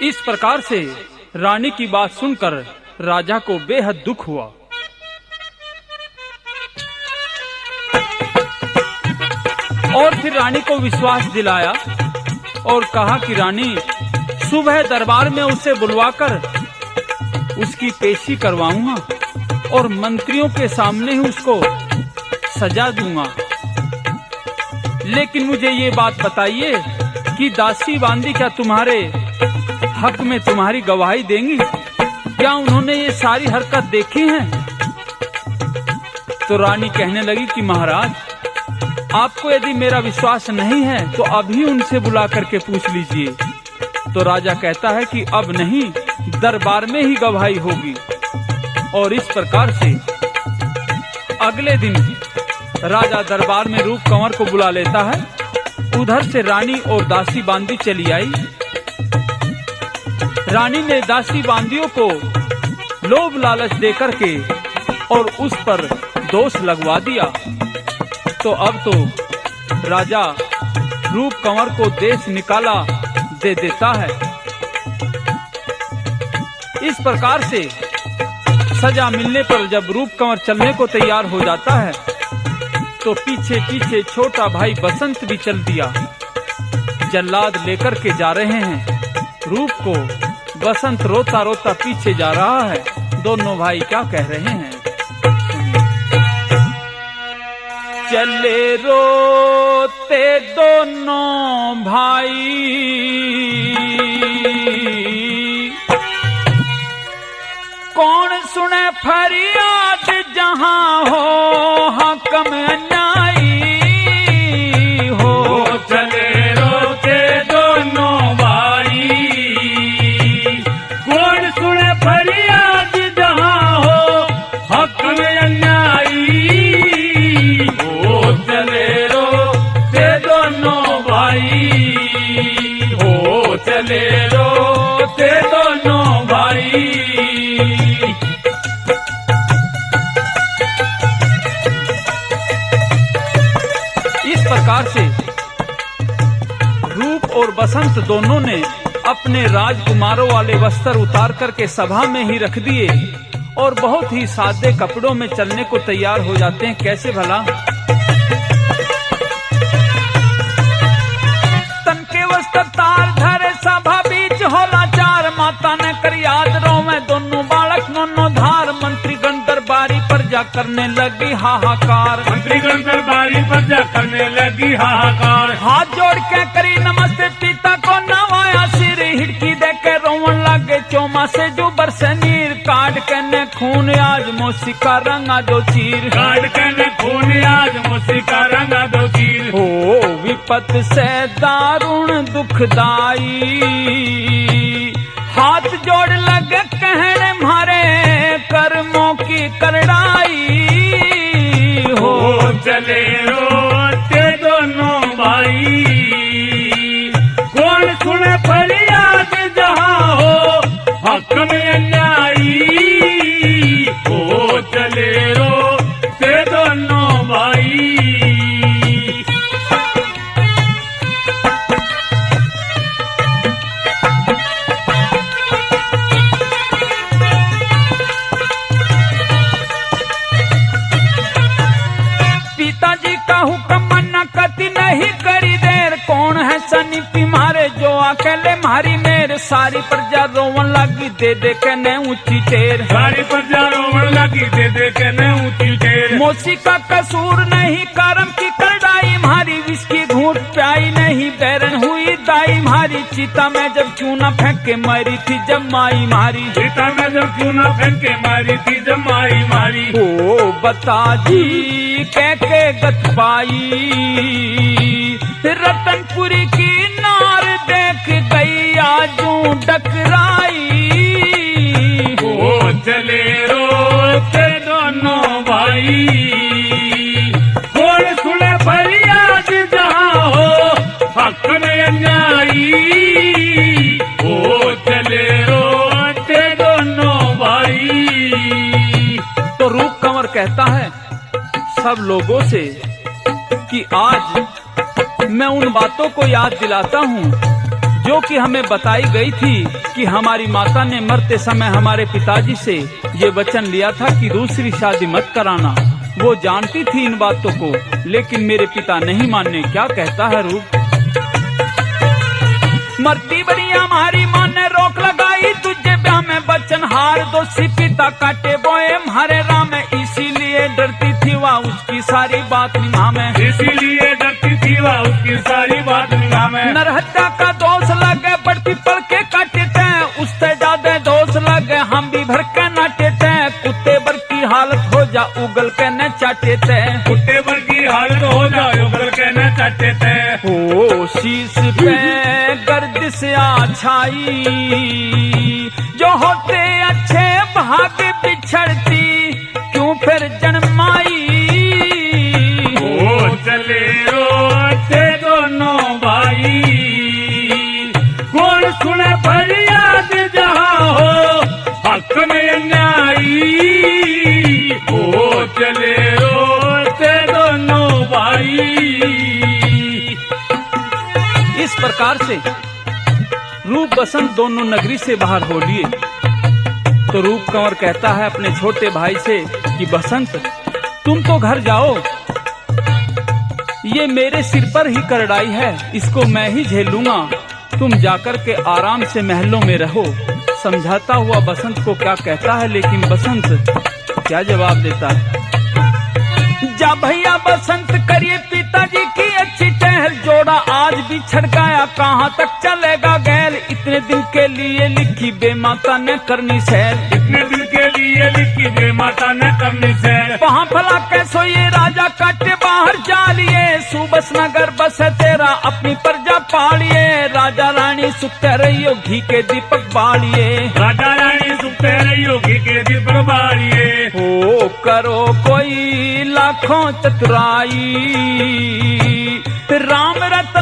इस प्रकार से रानी की बात सुनकर राजा को बेहद दुख हुआ। और फिर रानी को विश्वास दिलाया और कहा कि रानी, सुबह दरबार में उसे बुलवाकर उसकी पेशी करवाऊंगा और मंत्रियों के सामने ही उसको सजा दूंगा। लेकिन मुझे ये बात बताइए कि दासी बांदी क्या तुम्हारे हक में तुम्हारी गवाही देंगी? क्या उन्होंने ये सारी हरकत देखी है? तो रानी कहने लगी कि महाराज, आपको यदि मेरा विश्वास नहीं है तो अभी उनसे बुला करके पूछ लीजिए। तो राजा कहता है कि अब नहीं, दरबार में ही गवाही होगी। और इस प्रकार से अगले दिन राजा दरबार में रूप कंवर को बुला लेता है। उधर से रानी और दासी बांदी चली आई। रानी ने दासी बांदियों को लोभ लालच देकर के और उस पर दोष लगवा दिया। तो अब तो राजा रूप कंवर को देश निकाला दे देता है। इस प्रकार से सजा मिलने पर जब रूप कंवर चलने को तैयार हो जाता है तो पीछे पीछे छोटा भाई बसंत भी चल दिया। जल्लाद लेकर के जा रहे हैं रूप को। बसंत रोता रोता पीछे जा रहा है। दोनों भाई क्या कह रहे हैं? चले रोते दोनों भाई, कौन सुने फरियाद जहां हो हकम अन्यायी हो। चले रोते दोनों भाई, कौन सुने फरियाद जहां हो हकम अन्यायी हो। चले रोते दोनों भाई हो, चले रोते दोनों भाई। इस प्रकार से रूप और बसंत दोनों ने अपने राजकुमारों वाले वस्त्र उतार करके सभा में ही रख दिए और बहुत ही सादे कपड़ों में चलने को तैयार हो जाते हैं। कैसे भला? तन के वस्त्र तार धरे सभा बीच होला चार। माता ने कर याद रो में दोनों बालक नोनो धार। मंत्रीगण दरबारी पर जा करने लगी हाहाकार। मंत्रीगण दरबारी पर जा करने लगी हाहाकार। हाथ जोड़ के करी नमस्ते, पिता को नवाया सिर। हिड़की दे के रोवन लगे चोमा से जो बरसे नीर। काट के ने खून आज मोसी का रंगा दो चीर। काट के ने खून आज मोसी का रंगा दो चीर। हो विपत से दारुण दुखदाई, हाथ जोड़ लगे कहने मारे कर्मों की करड़ाई हो। चले रोते दोनों भाई, कौन सुने फरियाद जहां हो हकम अन्यायी हो। चले रोते दोनों भाई। पिताजी का हुक्म मन्ना कति नहीं करी देर। कौन है सनीपी मारे जो अकेले मारी मेरे। सारी प्रजा रोवन लगी दे दे के ने ऊंची टेर। सारी प्रजा रोवन लगी दे दे के ने ऊंची टेर। मोसी का कसूर नहीं करम की करड़ाई मारी। विस्की घूट प्याई नहीं बैरन हुई दाई मारी। चिता में जब चूना फेंक के मारी थी जमाई मारी। सीता में जब चूना फेंक के मारी थी जमाई मारी। ओ बता जी कह के गत पाई। रतनपुरी की नार देख गई आजू डकराई हो। चले रोते दोनों भाई, कौन सुने फरियाद जहां हो हकम अन्यायी हो। चले रोते दोनों भाई। तो रूप कंवर कहता है सब लोगों से कि आज मैं उन बातों को याद दिलाता हूँ जो कि हमें बताई गई थी कि हमारी माता ने मरते समय हमारे पिताजी से ये वचन लिया था कि दूसरी शादी मत कराना। वो जानती थी इन बातों को, लेकिन मेरे पिता नहीं माने। क्या कहता है रूप? मरती बड़ी हमारी माँ ने रोक लगाई, तुझे ब्याह में बचन हार, दोषी पिता काटे बोए हरे राम, इसीलिए डरती थी वह उसकी सारी बात निभा में, इसीलिए डरती थी वह उसकी सारी बात निभा में। नरहत्या का दोष लगे, बढ़ती पल के काटे थे, उससे ज्यादा दोष लगे, हम भी भर के नाटे थे, कुत्ते भर की हालत हो जा उगल के न चाटे थे, कुत्ते भर की हालत हो जा उगल के न चाटे थे। हो शीश पे गर्दिश आछाई, जो होते अच्छे भाग्य बिछड़ती, क्यों फिर जन्माई। ओ चले रोते दोनों भाई, कौन सुने फरियाद जहाँ हो हक में न्यायी। ओ चले रोते दोनों भाई। इस प्रकार से रूप बसंत दोनों नगरी से बाहर हो लिए। तो रूप कंवर कहता है अपने छोटे भाई से कि बसंत तुम तो घर जाओ, ये मेरे सिर पर ही करड़ाई है, इसको मैं ही झेलूंगा, तुम जाकर के आराम से महलों में रहो। समझाता हुआ बसंत को क्या कहता है, लेकिन बसंत क्या जवाब देता है? जा भैया बसंत करिए पिताजी की अच्छी टहल, जोड़ा आज भी छड़ गया, कहाँ तक चलेगा गैल, इतने दिन के लिए लिखी बेमाता ने करनी सैर, इतने दिन के लिए लिखी बेमाता ने करनी सैर। वहाँ भला कैसो ये राजा काटे बाहर जालिए, सुबस नगर बस है तेरा अपनी प्रजा पालिए, राजा रानी सुखते रहियो घी के दीपक बालिए, राजा रानी सुखते रहियो घी के दीपक बालिए। हो करो कोई लाखों चतुराई, राम रत